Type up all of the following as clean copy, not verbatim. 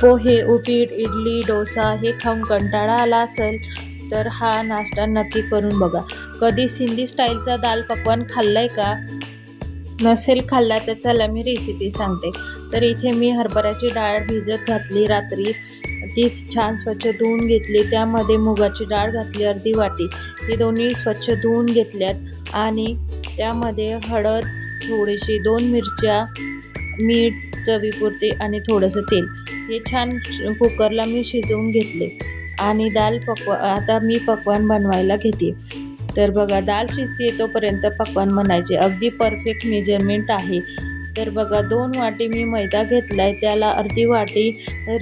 पोहे, उपीट, इडली, डोसा हे खाऊन कंटाळा आला असेल तर हा नाश्ता नक्की करून बघा. कधी सिंधी स्टाईलचा दाल पकवान खाल्लाय का? नसेल खाल्ला तर चला मी रेसिपी सांगते. तर इथे मी हरभऱ्याची डाळ भिजत घातली रात्री. ती छान स्वच्छ धुवून घेतली. त्यामध्ये मुगाची डाळ घातली अर्धी वाटी. ही दोन्ही स्वच्छ धुवून घेतल्यात आणि त्यामध्ये हळद थोडीशी, 2 मिरच्या, मीठ चवीपुरते आणि थोडंसं तेल हे छान कुकरला मी शिजवून घेतले. आणि आता मी पकवान बनवायला घेते. तर बघा, डाळ शिजते तोपर्यंत पकवान बनायचे. अगदी परफेक्ट मेजरमेंट आहे. तर बघा, 2 वाटी मी मैदा घेतलाय, त्याला अर्धी वाटी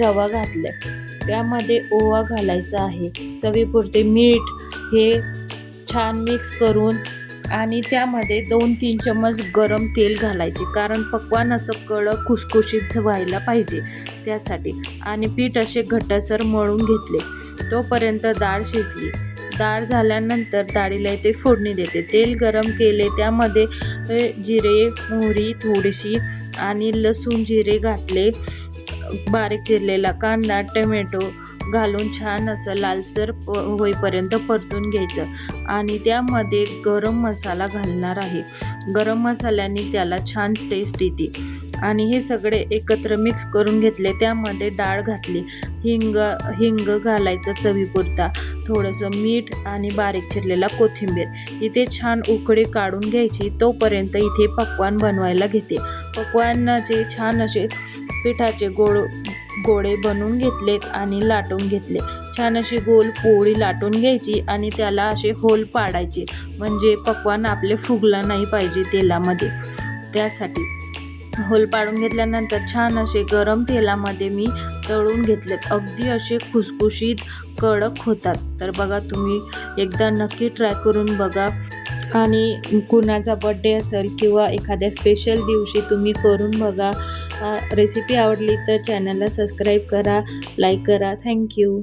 रवा घातलाय. त्यामध्ये ओवा घालायचा आहे, चवीपुरते मीठ, हे छान मिक्स करून आणि त्यामध्ये 2-3 चम्मच गरम तेल घालायचे, कारण पकवान असं कडक खुसखुशीत व्हायला पाहिजे त्यासाठी. आणि पीठ असे घट्टसर मळून घेतले. तोपर्यंत डाळ शिजली. डाळ झाल्यानंतर डाळीला इथे फोडणी देते. तेल गरम केले, त्यामध्ये जिरे, मोहरी थोडीशी आणि लसूण जिरे घातले. बारीक चिरलेला कांदा, टोमॅटो घालून छान असं लालसर होईपर्यंत परतून घ्यायचं. आणि त्यामध्ये गरम मसाला घालणार आहे. गरम मसाल्याने त्याला छान टेस्ट येते. आणि हे सगळे एकत्र मिक्स करून घेतले. त्यामध्ये डाळ घातली. हिंग घालायचं चवीपुरता, थोडंसं मीठ आणि बारीक चिरलेला कोथिंबीर. इथे छान उकळी काढून घ्यायची. तोपर्यंत इथे पकवान बनवायला घेते. पकवानाचे छान असे पिठाचे गोळे बनवून घेतलेत आणि लाटून घेतले. छान अशी गोल पोळी लाटून घ्यायची आणि त्याला असे होल पाडायचे, म्हणजे पकवान आपले फुगलं नाही पाहिजे तेलामध्ये. त्यासाठी होल पाडून घेतल्यानंतर छान असे गरम तेलामध्ये मी तळून घेतलेत. अगदी असे खुसखुशीत कडक होतात. तर बघा, तुम्ही एकदा नक्की ट्राय करून बघा. आणि कुणाचा बर्थडे असेल किंवा एखाद्या स्पेशल दिवशी तुम्ही करून बघा. रेसिपी आवडली तर चॅनलला सबस्क्राईब करा, लाईक करा. थँक्यू.